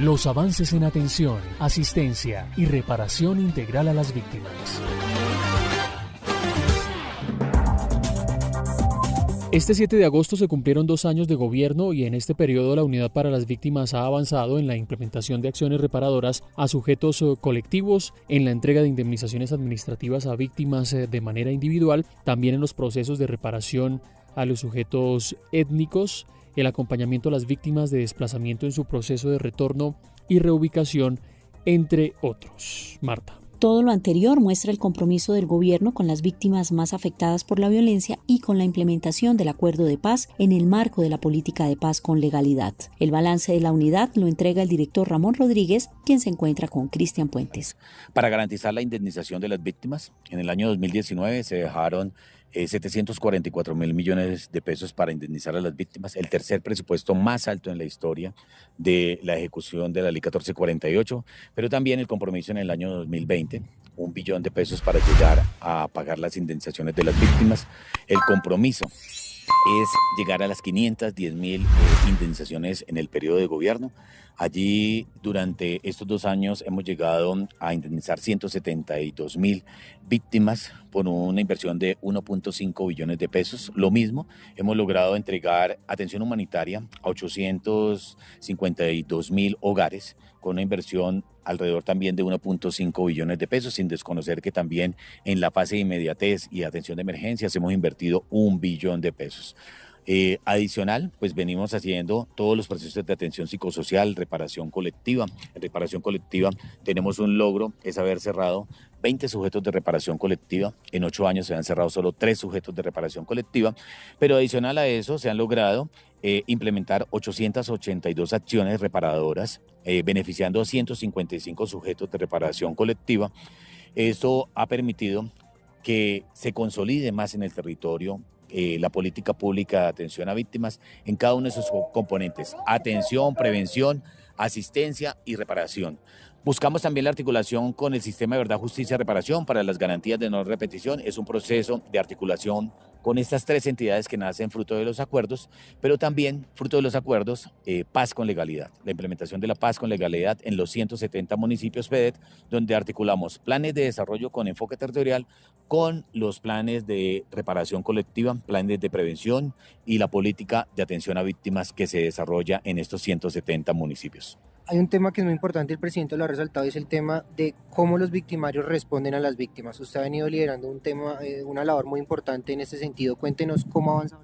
los avances en atención, asistencia y reparación integral a las víctimas. Este 7 de agosto se cumplieron 2 años de gobierno y en este periodo la Unidad para las Víctimas ha avanzado en la implementación de acciones reparadoras a sujetos colectivos, en la entrega de indemnizaciones administrativas a víctimas de manera individual, también en los procesos de reparación a los sujetos étnicos, el acompañamiento a las víctimas de desplazamiento en su proceso de retorno y reubicación, entre otros. Marta. Todo lo anterior muestra el compromiso del gobierno con las víctimas más afectadas por la violencia y con la implementación del acuerdo de paz en el marco de la política de paz con legalidad. El balance de la unidad lo entrega el director Ramón Rodríguez, quien se encuentra con Cristian Puentes. Para garantizar la indemnización de las víctimas, en el año 2019 se dejaron 744.000 millones de pesos para indemnizar a las víctimas, el tercer presupuesto más alto en la historia de la ejecución de la Ley 1448, pero también el compromiso en el año 2020, 1 billón de pesos para llegar a pagar las indemnizaciones de las víctimas. El compromiso es llegar a las 510.000 indemnizaciones en el periodo de gobierno. Allí, durante estos 2 años, hemos llegado a indemnizar 172.000 víctimas por una inversión de 1.5 billones de pesos. Lo mismo, hemos logrado entregar atención humanitaria a 852.000 hogares con una inversión alrededor también de 1.5 billones de pesos, sin desconocer que también en la fase de inmediatez y atención de emergencias hemos invertido 1 billón de pesos. Adicional, pues venimos haciendo todos los procesos de atención psicosocial, reparación colectiva. En reparación colectiva tenemos un logro, es haber cerrado 20 sujetos de reparación colectiva. En 8 años se han cerrado solo 3 sujetos de reparación colectiva, pero adicional a eso se han logrado implementar 882 acciones reparadoras, beneficiando a 155 sujetos de reparación colectiva. Esto ha permitido que se consolide más en el territorio la política pública de atención a víctimas en cada uno de sus componentes: atención, prevención, asistencia y reparación. Buscamos también la articulación con el sistema de verdad, justicia y reparación para las garantías de no repetición. Es un proceso de articulación con estas 3 entidades que nacen fruto de los acuerdos, pero también fruto de los acuerdos, paz con legalidad. La implementación de la paz con legalidad en los 170 municipios PEDET, donde articulamos planes de desarrollo con enfoque territorial, con los planes de reparación colectiva, planes de prevención y la política de atención a víctimas que se desarrolla en estos 170 municipios. Hay un tema que es muy importante, el presidente lo ha resaltado, y es el tema de cómo los victimarios responden a las víctimas. Usted ha venido liderando un tema, una labor muy importante en este sentido. Cuéntenos cómo ha avanzado.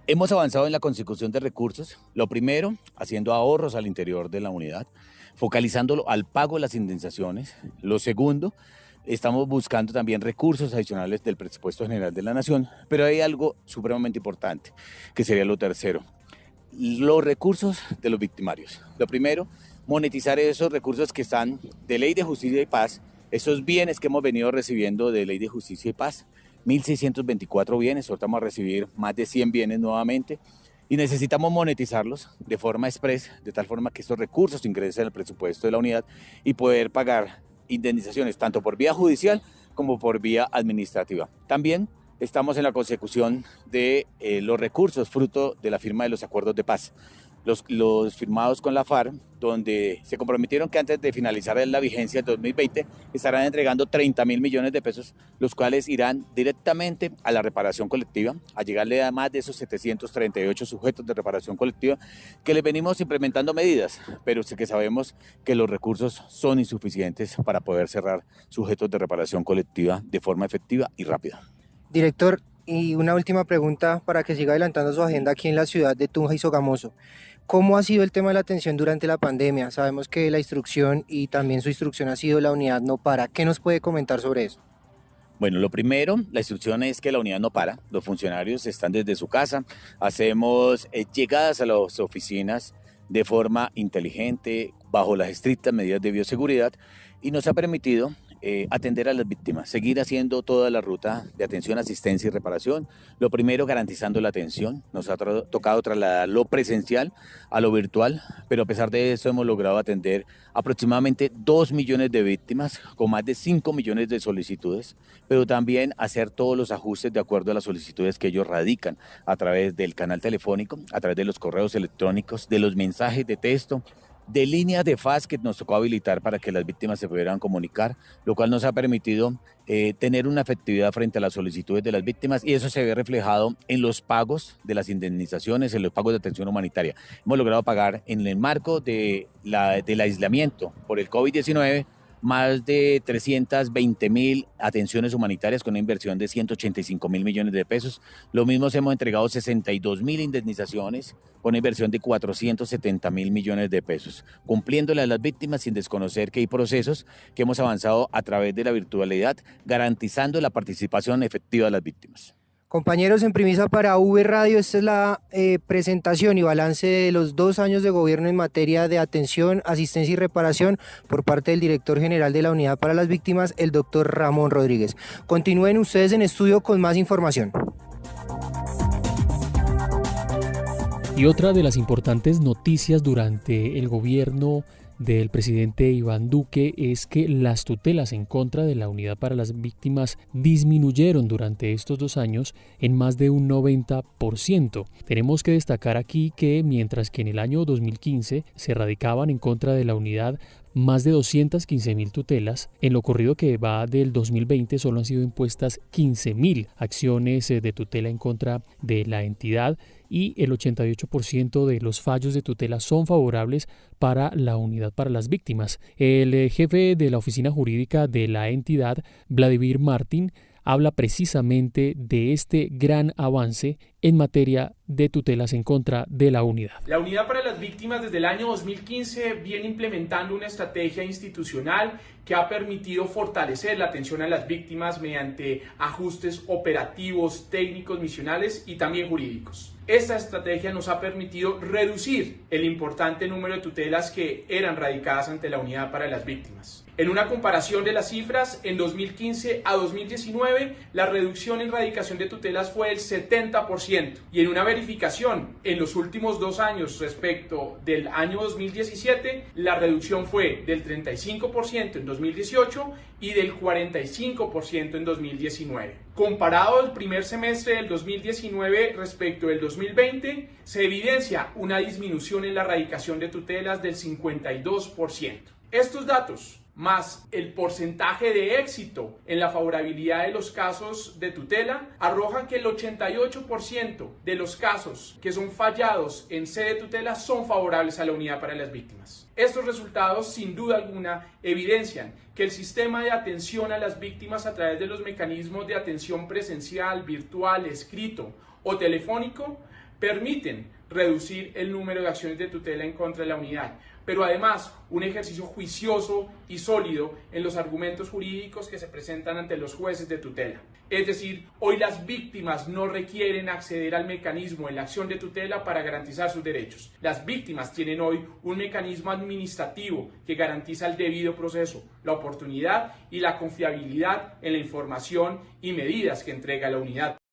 Hemos avanzado en la consecución de recursos. Lo primero, haciendo ahorros al interior de la unidad, focalizándolo al pago de las indemnizaciones. Lo segundo, estamos buscando también recursos adicionales del presupuesto general de la Nación, pero hay algo supremamente importante, que sería lo tercero: los recursos de los victimarios. Lo primero, monetizar esos recursos que están de Ley de Justicia y Paz, esos bienes que hemos venido recibiendo de Ley de Justicia y Paz, 1.624 bienes, ahorita vamos a recibir más de 100 bienes nuevamente, y necesitamos monetizarlos de forma express, de tal forma que estos recursos ingresen al presupuesto de la unidad y poder pagar indemnizaciones tanto por vía judicial como por vía administrativa. También estamos en la consecución de los recursos fruto de la firma de los acuerdos de paz, los firmados con la FARC, donde se comprometieron que antes de finalizar la vigencia del 2020 estarán entregando 30.000 millones de pesos, los cuales irán directamente a la reparación colectiva, a llegarle a más de esos 738 sujetos de reparación colectiva, que les venimos implementando medidas, pero sí que sabemos que los recursos son insuficientes para poder cerrar sujetos de reparación colectiva de forma efectiva y rápida. Director, y una última pregunta para que siga adelantando su agenda aquí en la ciudad de Tunja y Sogamoso. ¿Cómo ha sido el tema de la atención durante la pandemia? Sabemos que la instrucción y también su instrucción ha sido la unidad no para. ¿Qué nos puede comentar sobre eso? Bueno, lo primero, la instrucción es que la unidad no para. Los funcionarios están desde su casa. Hacemos llegadas a las oficinas de forma inteligente, bajo las estrictas medidas de bioseguridad, y nos ha permitido atender a las víctimas, seguir haciendo toda la ruta de atención, asistencia y reparación. Lo primero, garantizando la atención. Nos ha tocado trasladar lo presencial a lo virtual, pero a pesar de eso hemos logrado atender aproximadamente 2 millones de víctimas con más de 5 millones de solicitudes, pero también hacer todos los ajustes de acuerdo a las solicitudes que ellos radican a través del canal telefónico, a través de los correos electrónicos, de los mensajes de texto, de líneas de fax que nos tocó habilitar para que las víctimas se pudieran comunicar, lo cual nos ha permitido tener una efectividad frente a las solicitudes de las víctimas, y eso se ve reflejado en los pagos de las indemnizaciones, en los pagos de atención humanitaria. Hemos logrado pagar en el marco del aislamiento por el COVID-19 más de 320.000 atenciones humanitarias con una inversión de 185.000 millones de pesos. Lo mismo hemos entregado 62.000 indemnizaciones con una inversión de 470.000 millones de pesos, cumpliéndole a las víctimas sin desconocer que hay procesos que hemos avanzado a través de la virtualidad, garantizando la participación efectiva de las víctimas. Compañeros, en primicia para V Radio, esta es la presentación y balance de los 2 años de gobierno en materia de atención, asistencia y reparación por parte del director general de la Unidad para las Víctimas, el doctor Ramón Rodríguez. Continúen ustedes en estudio con más información. Y otra de las importantes noticias durante el gobierno del presidente Iván Duque es que las tutelas en contra de la Unidad para las Víctimas disminuyeron durante estos 2 años en más de un 90%. Tenemos que destacar aquí que mientras que en el año 2015 se radicaban en contra de la unidad más de 215.000 tutelas, en lo corrido que va del 2020 solo han sido impuestas 15.000 acciones de tutela en contra de la entidad, y el 88% de los fallos de tutela son favorables para la Unidad para las Víctimas. El jefe de la oficina jurídica de la entidad, Vladimir Martín, habla precisamente de este gran avance en materia de tutelas en contra de la unidad. La Unidad para las Víctimas desde el año 2015 viene implementando una estrategia institucional que ha permitido fortalecer la atención a las víctimas mediante ajustes operativos, técnicos, misionales y también jurídicos. Esta estrategia nos ha permitido reducir el importante número de tutelas que eran radicadas ante la Unidad para las Víctimas. En una comparación de las cifras, en 2015 a 2019, la reducción en radicación de tutelas fue del 70%. Y en una verificación en los últimos 2 años respecto del año 2017, la reducción fue del 35% en 2018 y del 45% en 2019. Comparado el primer semestre del 2019 respecto del 2020, se evidencia una disminución en la radicación de tutelas del 52%. Estos datos, más el porcentaje de éxito en la favorabilidad de los casos de tutela, arrojan que el 88% de los casos que son fallados en sede de tutela son favorables a la Unidad para las Víctimas. Estos resultados, sin duda alguna, evidencian que el sistema de atención a las víctimas a través de los mecanismos de atención presencial, virtual, escrito o telefónico permiten reducir el número de acciones de tutela en contra de la unidad, pero además un ejercicio juicioso y sólido en los argumentos jurídicos que se presentan ante los jueces de tutela. Es decir, hoy las víctimas no requieren acceder al mecanismo en la acción de tutela para garantizar sus derechos. Las víctimas tienen hoy un mecanismo administrativo que garantiza el debido proceso, la oportunidad y la confiabilidad en la información y medidas que entrega la unidad.